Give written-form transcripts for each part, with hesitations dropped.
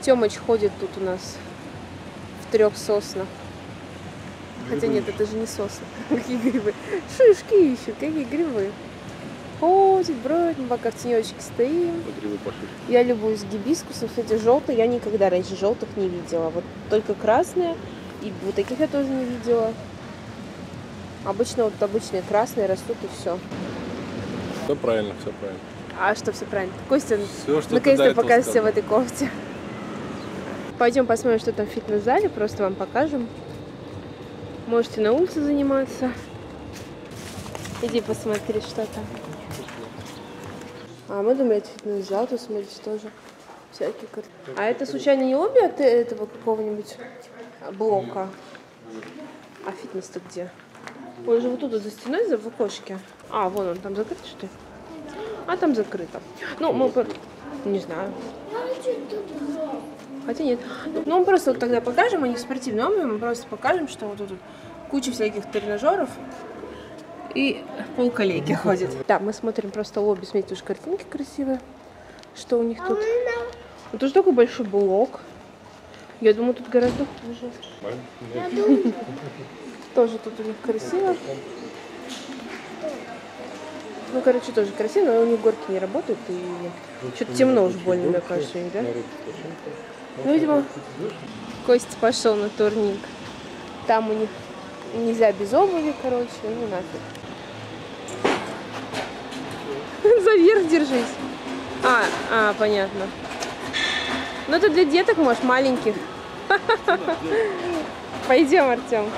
Тёмыч ходит тут у нас в 3 соснах. Хотя нет, это же не сосны. Какие грибы? Шишки ищут, какие грибы. Ходит, бродит, мы пока в тенечке стоим. Я любуюсь гибискусом, кстати, желтый. Я никогда раньше желтых не видела. Вот только красные. И вот таких я тоже не видела. Обычно вот обычные красные растут и все. Все правильно, все правильно. А что все правильно? Костя, все, что наконец-то покажешься в этой кофте. Пойдем посмотрим, что там в фитнес-зале. Просто вам покажем. Можете на улице заниматься. Иди посмотри, что там. А мы думали, это фитнес-зал, тут смотрите тоже всякие карты. А это случайно не обе от этого какого-нибудь блока? А фитнес-то где? Он же вот тут за стеной, в окошке. А, вон он, там закрыт, что ли? А там закрыто. Ну, мы... Не знаю. Хотя нет. Ну, мы просто вот тогда покажем, а не в спортивном обуви, мы просто покажем, что вот тут куча всяких тренажеров и полколлеги ходит. Да, мы смотрим просто лобби, смотрите, уж картинки красивые, что у них тут. Вот уже такой большой блок. Я думаю, тут гораздо хуже. Тоже тут у них красиво. Ну, короче, тоже красиво, но у них горки не работают, и что-то темно уж больно, мне кажется, да? Ну, видимо, Костя пошел на турник. Там у них нельзя без обуви, короче, ну нафиг. За верх держись. Понятно. Ну, это для деток, может, маленьких. Пойдем, Артем.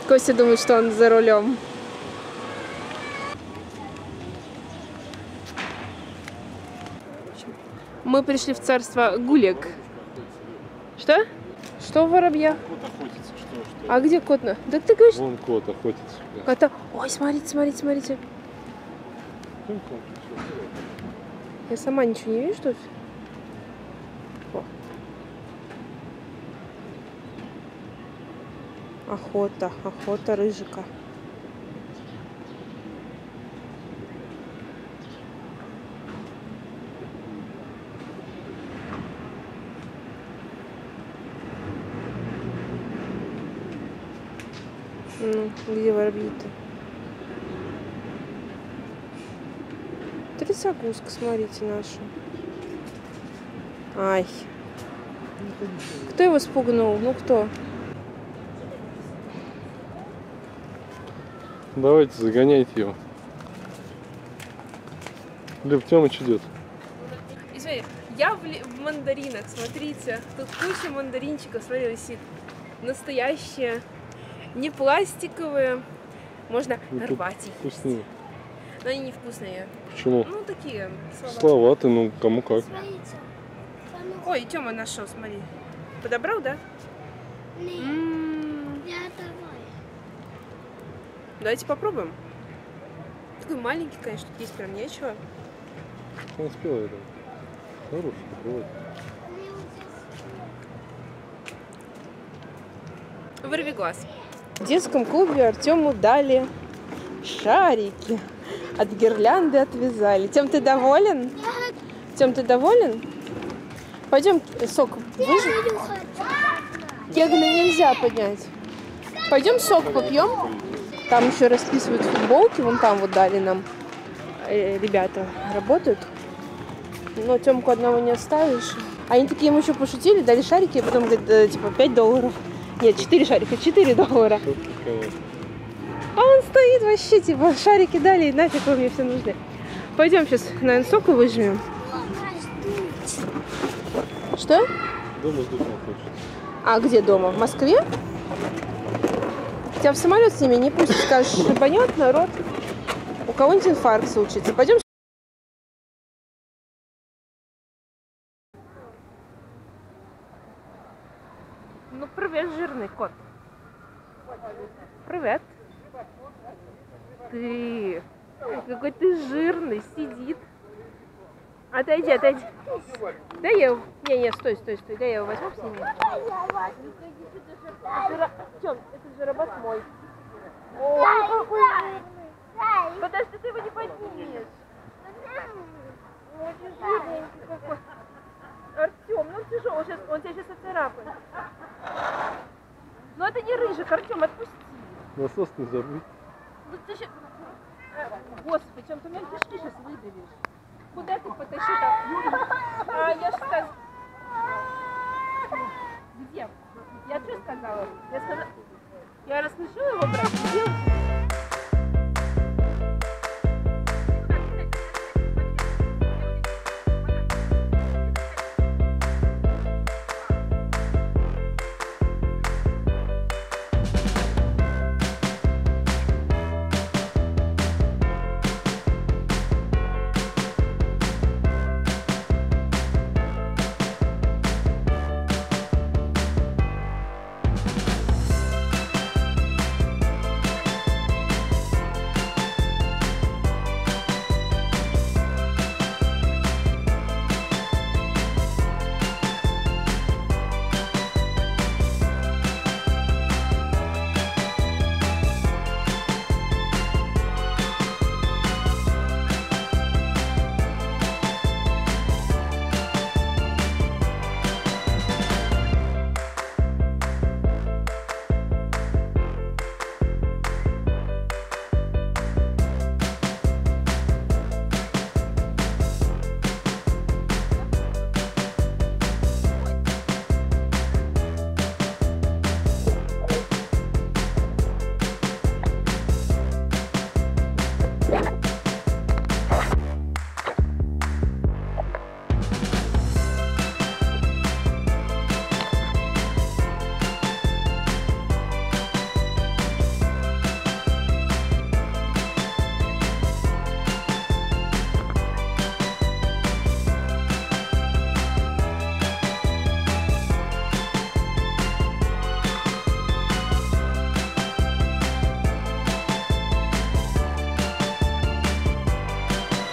Костя думает, что он за рулем. Мы пришли в царство Гулек. Что? Что у воробья? Кот охотится, что? А где кот? Да ты говоришь... Вон кот охотится. Кота... Ой, смотрите, смотрите, смотрите. Я сама ничего не вижу, что ли? О. Охота, охота рыжика. Ну, где воробьи-то? Трясогузка, смотрите, наша. Ай. Кто его спугнул? Ну, кто? Давайте, загоняйте его. Люб, Тёмыч идет. И смотри, я в мандаринах, смотрите. Тут куча мандаринчиков, смотри, висит. Настоящие. Не пластиковые, можно рвать их. Вкуснее. Но они невкусные. Почему? Ну, такие Словаты, ну кому как. Ой, Тёма нашел, смотри. Подобрал, да? Давайте попробуем. Такой маленький, конечно, тут есть прям нечего. Не успела это. Хороший, попробуй. Вырви глаз. В детском клубе Артему дали шарики. От гирлянды отвязали. Тем, ты доволен? Тем, ты доволен? Пойдем сок выжмем. Кегли нельзя поднять. Пойдем сок попьем. Там еще расписывают футболки. Вон там вот дали нам. Ребята работают. Но Тёмку одного не оставишь. Они такие ему еще пошутили, дали шарики, и потом говорят, типа, $5. Нет, 4 шарика, $4. А он стоит вообще, типа, шарики дали, и нафиг вы мне все нужны. Пойдем сейчас, наверное, соку выжмем. Что? Дома ждут не хочет. А где дома? В Москве? Тебя в самолет с ними не пустят, скажешь, шибанет народ. У кого-нибудь инфаркт случится. Пойдем. Ну, привет, жирный кот. Привет. Ты какой ты жирный, сидит. Отойди, отойди. Да я его... Не, стой. Да я его возьму, сними. Тём, это же робот мой. Ой, какой жирный. Подожди, ты его не поднимешь. Очень жирненький какой. Артём, он тяжелый, он тебя сейчас оцарапает. Но это не рыжик, Артем, отпусти. Насос не забыть. Ну ты сейчас... Господи, Тём, ты меня кишки сейчас выдавишь. Куда ты потащил так? А, я же сказала... Где? Я что сказала? Я сказала... Я разрешила его брать? Где?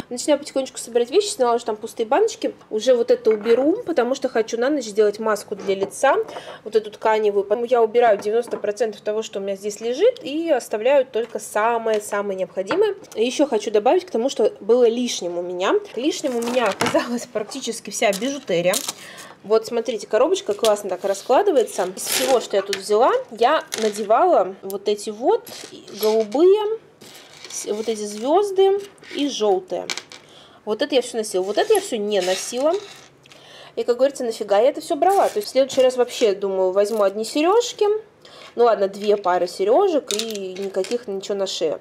Начинаю потихонечку собирать вещи, сняла уже там пустые баночки. Уже вот это уберу, потому что хочу на ночь сделать маску для лица, вот эту тканевую. Поэтому я убираю 90% того, что у меня здесь лежит, и оставляю только самое-самое необходимое. Еще хочу добавить к тому, что было лишним у меня. Лишним у меня оказалась практически вся бижутерия. Вот смотрите, коробочка классно так раскладывается. Из всего, что я тут взяла, я надевала вот эти вот голубые, вот эти звезды и желтые. Вот это я все носила. Вот это я все не носила. И, как говорится, нафига я это все брала. То есть в следующий раз вообще, думаю, возьму одни сережки. Ну ладно, 2 пары сережек и никаких ничего на шее.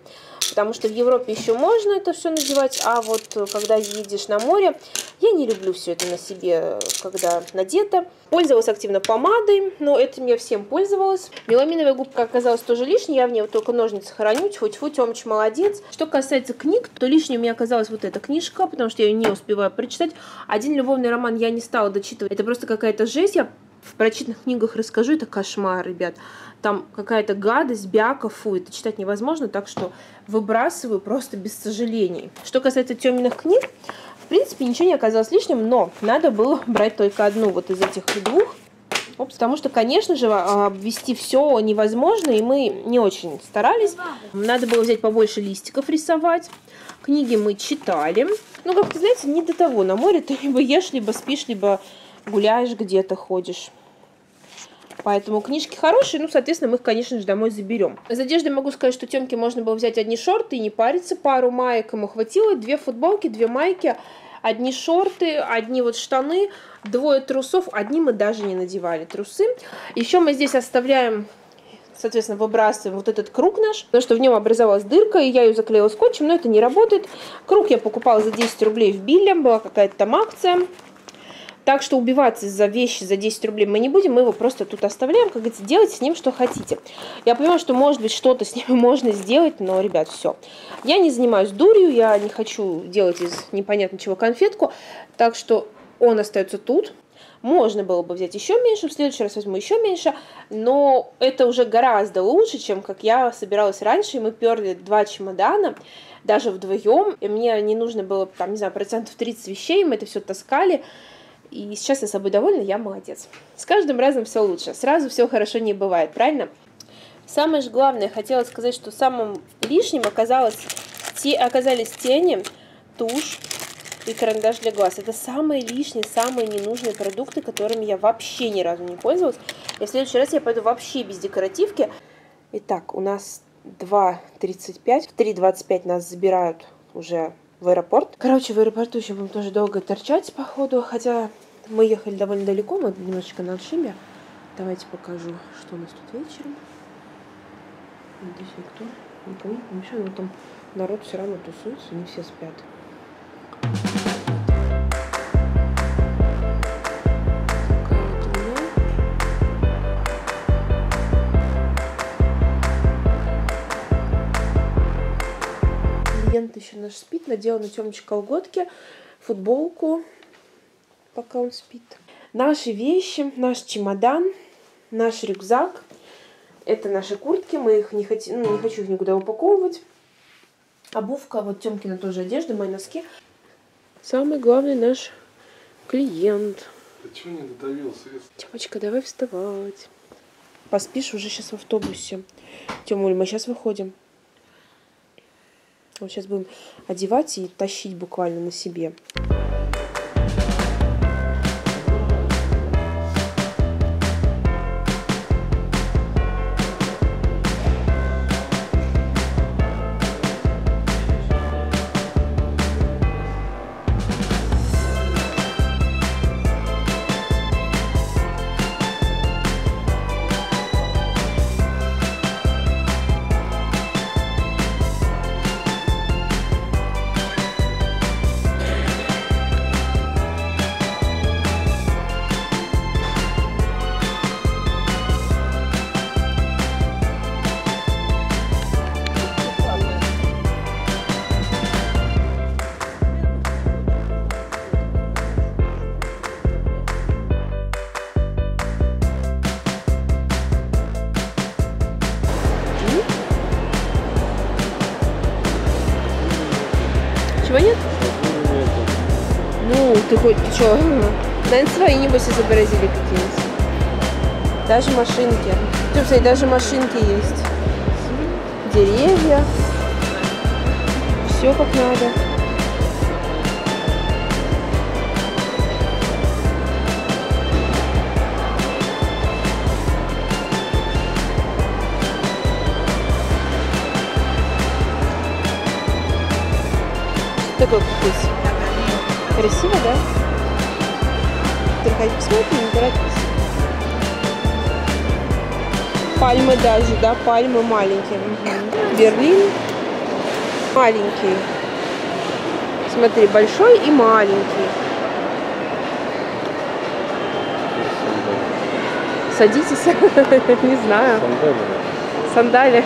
Потому что в Европе еще можно это все надевать, а вот когда едешь на море, я не люблю все это на себе, когда надето. Пользовалась активно помадой, но этим я всем пользовалась. Меламиновая губка оказалась тоже лишней, я в ней вот только ножницы храню. Тьфу-тьфу, Тёмыч молодец. Что касается книг, то лишней у меня оказалась вот эта книжка, потому что я ее не успеваю прочитать. Один любовный роман я не стала дочитывать, это просто какая-то жесть. Я в прочитанных книгах расскажу, это кошмар, ребят. Там какая-то гадость, бяка, фу, это читать невозможно, так что выбрасываю просто без сожалений. Что касается Тёминых книг, в принципе, ничего не оказалось лишним, но надо было брать только одну вот из этих двух. Потому что, конечно же, обвести все невозможно, и мы не очень старались. Надо было взять побольше листиков рисовать. Книги мы читали. Ну, как-то, знаете, не до того. На море ты либо ешь, либо спишь, либо гуляешь где-то, ходишь. Поэтому книжки хорошие, ну, соответственно, мы их, конечно же, домой заберем. Из одежды могу сказать, что Тёмке можно было взять одни шорты и не париться. Пару маек ему хватило, 2 футболки, 2 майки, одни шорты, одни вот штаны, 2 трусов. Одни мы даже не надевали трусы. Еще мы здесь оставляем, соответственно, выбрасываем вот этот круг наш, потому что в нем образовалась дырка, и я ее заклеила скотчем, но это не работает. Круг я покупала за 10 рублей в Билле, была какая-то там акция. Так что убиваться за вещи за 10 рублей мы не будем, мы его просто тут оставляем, как говорится, делайте с ним что хотите. Я понимаю, что может быть что-то с ним можно сделать, но, ребят, все. Я не занимаюсь дурью, я не хочу делать из непонятно чего конфетку, так что он остается тут. Можно было бы взять еще меньше, в следующий раз возьму еще меньше, но это уже гораздо лучше, чем как я собиралась раньше, и мы перли 2 чемодана, даже вдвоем, и мне не нужно было, там, не знаю, 30% вещей, мы это все таскали. И сейчас я собой довольна, я молодец. С каждым разом все лучше. Сразу все хорошо не бывает, правильно? Самое же главное, хотела сказать, что самым лишним оказались тени, тушь. и карандаш для глаз. Это самые лишние, самые ненужные продукты, которыми я вообще ни разу не пользовалась. И в следующий раз я пойду вообще без декоративки. Итак, у нас 2:35. В 3:25 нас забирают уже в аэропорт. Короче, в аэропорту еще будем тоже долго торчать, походу. Хотя мы ехали довольно далеко, мы немножечко на отшибе. Давайте покажу, что у нас тут вечером. Здесь никому не помешает, но там народ все равно тусуется, не все спят. Клиент еще наш спит, надела на Тёмыча колготки, футболку, пока он спит. Наши вещи, наш чемодан, наш рюкзак. Это наши куртки, мы их не хотим, не хочу их никуда упаковывать. Обувка, вот Тёмкина тоже одежда, мои носки. Самый главный наш клиент. Ты чего не додавился? Тёмочка, давай вставать. Поспишь уже сейчас в автобусе. Тёмуль, мы сейчас выходим. Вот сейчас будем одевать и тащить буквально на себе. Чего нет? Ну, ты что? Наверное, свои, небось, изобразили какие-нибудь. Даже машинки. Слушай, даже машинки есть. Деревья. Все как надо. Такой вкус. Красиво, да? Приходи, посмотри, не торопись. Пальмы даже, да? Пальмы маленькие. Угу. Берлин маленький. Смотри, большой и маленький. Садитесь. Не знаю. Сандали.